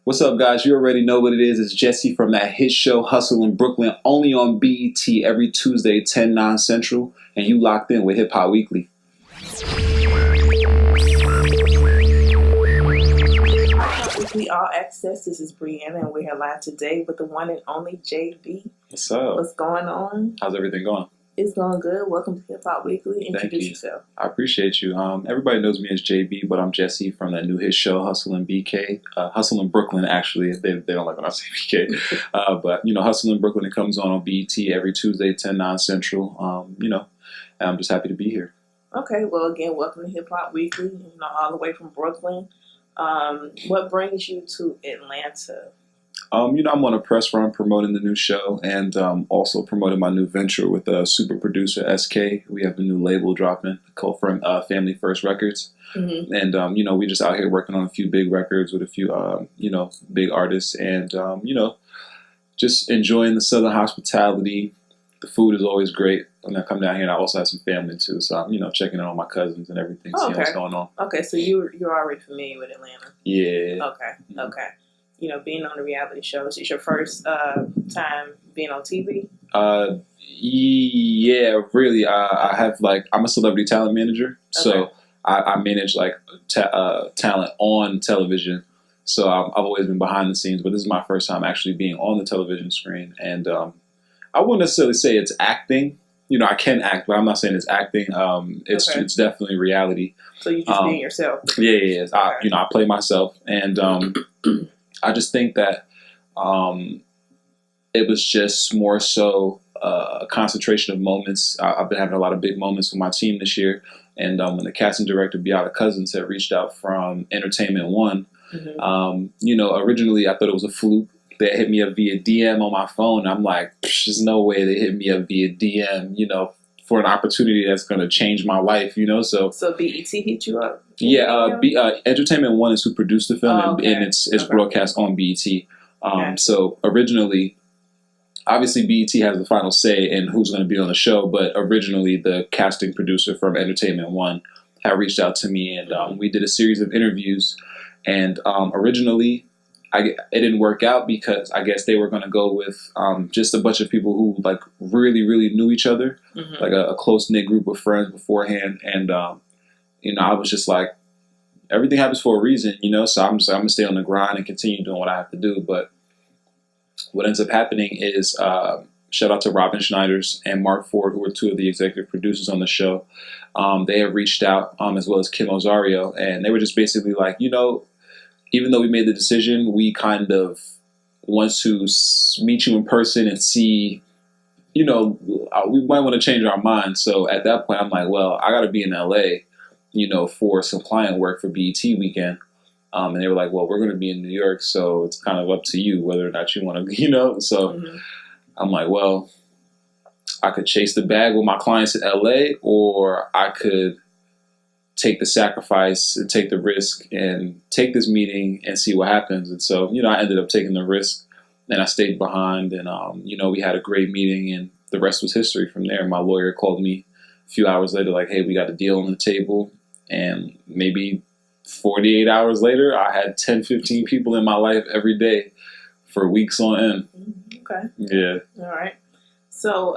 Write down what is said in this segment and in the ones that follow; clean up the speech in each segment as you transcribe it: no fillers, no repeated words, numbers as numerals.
What's up, guys? You already know what it is. It's Jesse from that hit show, Hustle in Brooklyn, only on BET every Tuesday, 10/9 Central, and you locked in with Hip Hop Weekly. Weekly All Access. This is Brianna, and we're here live today with the one and only JB. What's up? What's going on? How's everything going? It's going good. Welcome to Hip Hop Weekly. Introduce yourself. I appreciate you. Everybody knows me as JB, but I'm Jesse from that new hit show, Hustle in BK. Hustle in Brooklyn, actually. They don't like when I say BK. But, Hustle in Brooklyn, it comes on BET every Tuesday, 10/9 Central. And I'm just happy to be here. Okay, well, again, welcome to Hip Hop Weekly, all the way from Brooklyn. What brings you to Atlanta? I'm on a press run promoting the new show and also promoting my new venture with super producer SK. We have a new label dropping called Family First Records. Mm-hmm. And, we just out here working on a few big records with a few, big artists and, just enjoying the Southern hospitality. The food is always great when I come down here, and I also have some family too. So I'm, checking in on my cousins and everything, seeing what's going on. Okay, so you're already familiar with Atlanta. Yeah. Okay. Mm-hmm. Okay. Being on the reality shows, it's your first time being on TV? Yeah, really. I have I'm a celebrity talent manager, so I manage talent on television. So I've always been behind the scenes, but this is my first time actually being on the television screen. And I wouldn't necessarily say it's acting. I can act, but I'm not saying it's acting. It's definitely reality. So you just being yourself. Yeah. Okay. I play myself, and I just think that it was just more so a concentration of moments. I've been having a lot of big moments with my team this year, and when the casting director Beata Cousins had reached out from Entertainment One, originally I thought it was a fluke. They hit me up via DM on my phone. I'm like, there's no way they hit me up via DM, for an opportunity that's going to change my life, So BET hit you up? Yeah, Entertainment One is who produced the film, and it's broadcast on BET. So originally, obviously BET has the final say in who's going to be on the show, but originally the casting producer from Entertainment One had reached out to me, and we did a series of interviews. And originally, it didn't work out because I guess they were going to go with just a bunch of people who really, really knew each other, like a close-knit group of friends beforehand. And, I was just like, everything happens for a reason, so I'm going to stay on the grind and continue doing what I have to do. But what ends up happening is, shout out to Robin Schneiders and Mark Ford, who were two of the executive producers on the show. They have reached out, as well as Kim Osario, and they were just basically like, even though we made the decision, we kind of want to meet you in person and see, we might want to change our mind. So at that point, I'm like, well, I got to be in LA, for some client work for BET weekend. And they were like, well, we're going to be in New York, so it's kind of up to you whether or not you want to, So I'm like, well, I could chase the bag with my clients in LA, or I could take the sacrifice and take the risk and take this meeting and see what happens. And so, I ended up taking the risk, and I stayed behind, and, we had a great meeting, and the rest was history from there. My lawyer called me a few hours later, like, hey, we got a deal on the table. And maybe 48 hours later, I had 10, 15 people in my life every day for weeks on end. Okay. Yeah. All right. So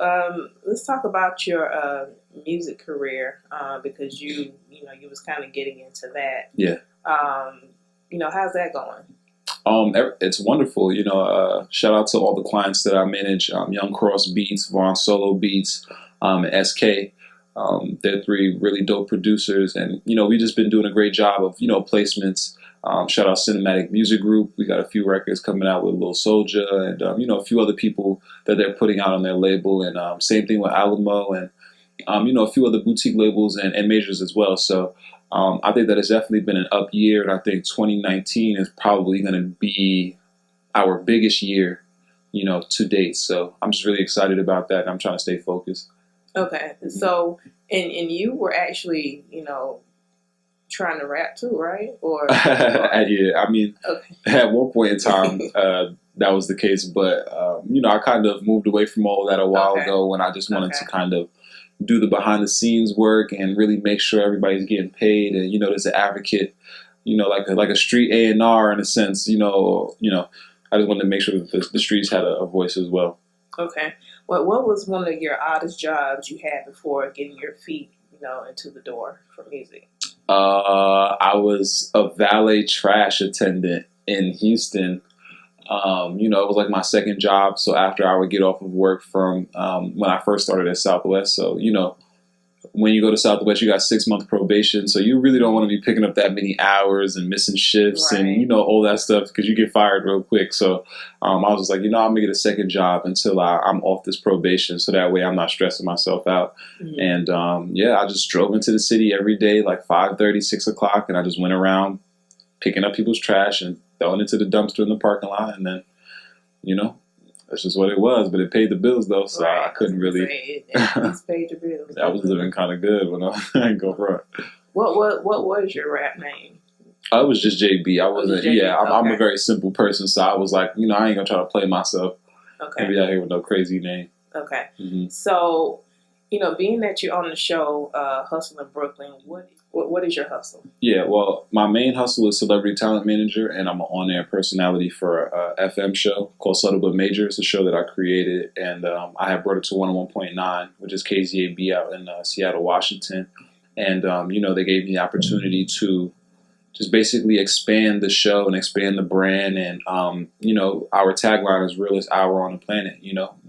let's talk about your music career because you was kind of getting into that. Yeah. How's that going? It's wonderful. Shout out to all the clients that I manage: Young Cross Beats, Vaughn Solo Beats, and SK. They're three really dope producers, and we've just been doing a great job of placements. Shout out Cinematic Music Group. We got a few records coming out with Lil Soulja and a few other people that they're putting out on their label, and same thing with Alamo and a few other boutique labels and majors as well. So I think that it's definitely been an up year, and I think 2019 is probably going to be our biggest year, to date. So I'm just really excited about that, and I'm trying to stay focused. Okay, so and you were actually trying to rap too, right? Or yeah, I mean, at one point in time that was the case, but I kind of moved away from all of that a while ago when I just wanted to kind of do the behind the scenes work and really make sure everybody's getting paid, and as an advocate like a street A&R in a sense. I just wanted to make sure that the streets had a voice as well. Okay. What was one of your oddest jobs you had before getting your feet, into the door for music? I was a valet trash attendant in Houston. It was like my second job. So after I would get off of work from when I first started at Southwest. So, when you go to Southwest, you got 6-month probation. So you really don't want to be picking up that many hours and missing shifts Right. and, all that stuff because you get fired real quick. So I was just like, I'm going to get a second job until I'm off this probation. So that way I'm not stressing myself out. Mm-hmm. And I just drove into the city every day, like 5:30, 6 o'clock. And I just went around picking up people's trash and throwing it to the dumpster in the parking lot. And then, that's just what it was, but it paid the bills though, so right. I couldn't really. It paid the bills. I was living kind of good when I didn't go front. What was your rap name? I was just JB. I wasn't. JB? Yeah, I'm a very simple person, so I was like, I ain't gonna try to play myself. Okay. And be out here with no crazy name. Okay. Mm-hmm. So, being that you're on the show, Hustle in Brooklyn, what is your hustle? Yeah, well, my main hustle is Celebrity Talent Manager, and I'm an on-air personality for a FM show called Subtle But Major. It's a show that I created, and I have brought it to 101.9, which is KZAB out in Seattle, Washington. And, they gave me the opportunity to just basically expand the show and expand the brand. And, our tagline is Realest Hour on the Planet,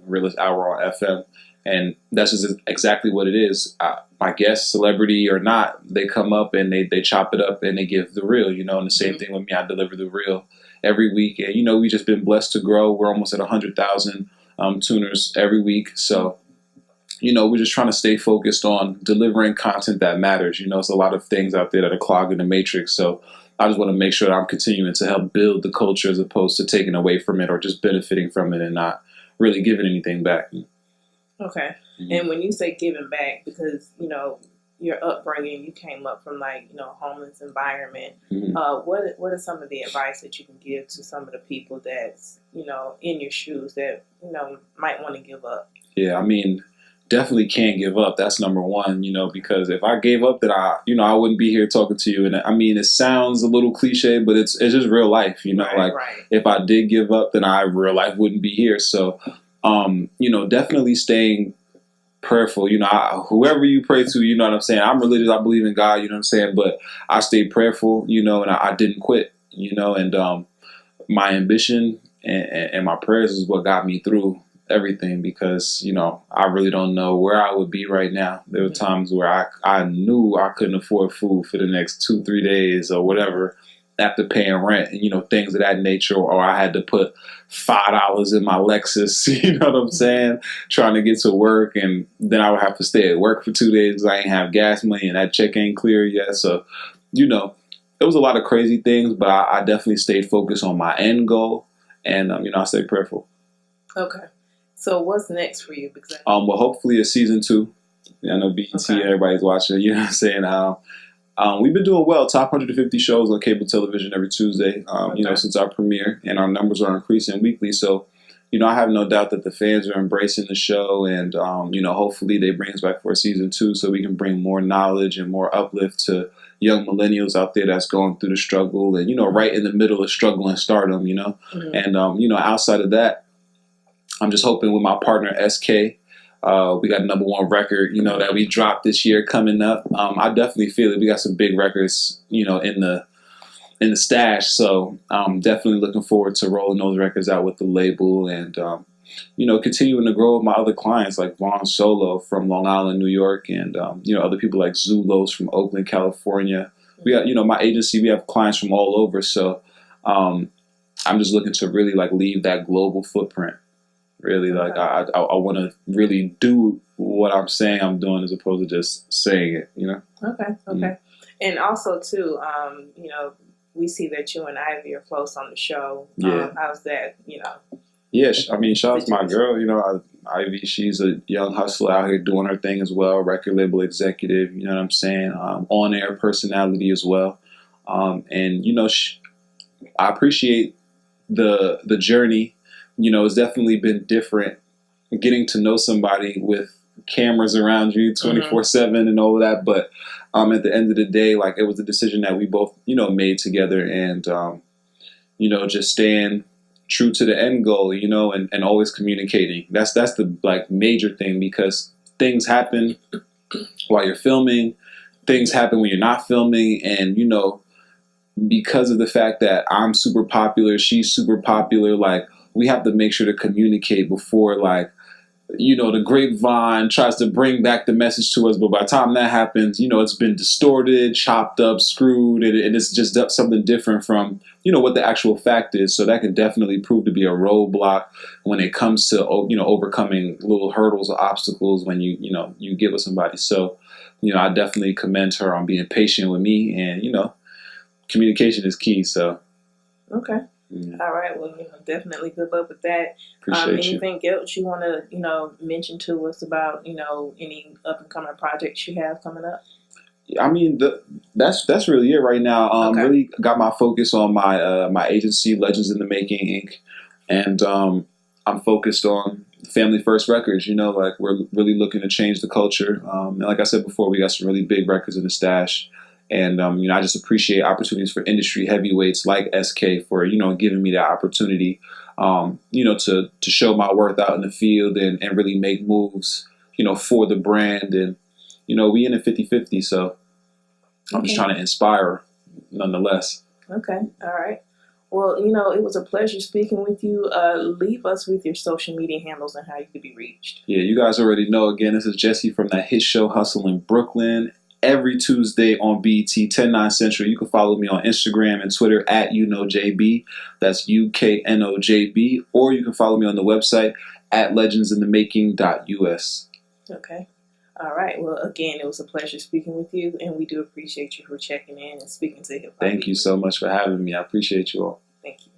Realest Hour on FM. And that's just exactly what it is. My guests, celebrity or not, they come up and they chop it up and they give the real, and the same thing with me. I deliver the real every week. And, we've just been blessed to grow. We're almost at 100,000 tuners every week. So, we're just trying to stay focused on delivering content that matters. There's a lot of things out there that are clogging the matrix. So I just want to make sure that I'm continuing to help build the culture as opposed to taking away from it or just benefiting from it and not really giving anything back. Okay. Mm-hmm. And when you say giving back, because, your upbringing, you came up from a homeless environment. Mm-hmm. What are some of the advice that you can give to some of the people that's, in your shoes that, might want to give up? Yeah, definitely can't give up. That's number one, because if I gave up, then I wouldn't be here talking to you. And it sounds a little cliche, but it's just real life, right. If I did give up, then real life wouldn't be here. So, definitely staying prayerful. Whoever you pray to, you know what I'm saying? I'm religious. I believe in God, you know what I'm saying? But I stayed prayerful, and I didn't quit, and my ambition and my prayers is what got me through everything because, I really don't know where I would be right now. There were times where I knew I couldn't afford food for the next 2-3 days or whatever after paying rent and, things of that nature, or I had to put $5 in my Lexus, you know what I'm saying, trying to get to work, and then I would have to stay at work for 2 days because I ain't have gas money and that check ain't clear yet. So, it was a lot of crazy things, but I definitely stayed focused on my end goal, and, I stayed prayerful. Okay. So what's next for you? Because well, hopefully a season 2. I know BET, okay. Everybody's watching, you know what I'm saying? We've been doing well, top 150 shows on cable television every Tuesday, okay. Since our premiere, and our numbers are increasing weekly. So, I have no doubt that the fans are embracing the show, and, hopefully they bring us back for a season 2 so we can bring more knowledge and more uplift to young millennials out there that's going through the struggle and, right in the middle of struggle and stardom, Mm-hmm. And, outside of that, I'm just hoping with my partner, SK, we got a #1 record, that we dropped this year coming up. I definitely feel it. We got some big records, in the stash. So I'm definitely looking forward to rolling those records out with the label and, continuing to grow with my other clients like Vaughn Solo from Long Island, New York, and, other people like Zulos from Oakland, California. We got, my agency, we have clients from all over. So I'm just looking to really leave that global footprint. Really, okay. I want to really do what I'm saying I'm doing as opposed to just saying it, Okay. Mm-hmm. And also, too, we see that you and Ivy are close on the show. Yeah. How's that, Yeah, shout out to my girl, Ivy. She's a young hustler out here doing her thing as well, record label executive, you know what I'm saying? On-air personality as well. And, I appreciate the journey. It's definitely been different getting to know somebody with cameras around you 24/7 and all of that. But at the end of the day, like, it was a decision that we both, made together, and just staying true to the end goal, and always communicating. That's the, like, major thing, because things happen while you're filming, things happen when you're not filming, and because of the fact that I'm super popular, she's super popular, like, we have to make sure to communicate before, like, the grapevine tries to bring back the message to us, but by the time that happens, it's been distorted, chopped up, screwed, and it's just something different from, what the actual fact is. So that can definitely prove to be a roadblock when it comes to, overcoming little hurdles or obstacles when you get with somebody. So, I definitely commend her on being patient with me, and, communication is key. So. Okay. Yeah. All right. Well, definitely good luck with that. Appreciate anything else you want to, mention to us about, any up and coming projects you have coming up? I mean, that's really it right now. Okay. Really got my focus on my agency, Legends in the Making Inc., and I'm focused on Family First Records. Like, we're really looking to change the culture. And like I said before, we got some really big records in the stash. And, I just appreciate opportunities for industry heavyweights like SK for, giving me that opportunity, to show my worth out in the field and really make moves, for the brand. And, we in a 50-50, so I'm just trying to inspire nonetheless. Okay. All right. Well, it was a pleasure speaking with you. Leave us with your social media handles and how you could be reached. Yeah, you guys already know. Again, this is Jesse from that hit show Hustle in Brooklyn. Every Tuesday on BET, 10/9 Central. You can follow me on Instagram and Twitter at UKNOJB. That's UKNOJB. Or you can follow me on the website at legendsinthemaking.us. Okay. All right. Well, again, it was a pleasure speaking with you, and we do appreciate you for checking in and speaking to hip hop. Thank you so much for having me. I appreciate you all. Thank you.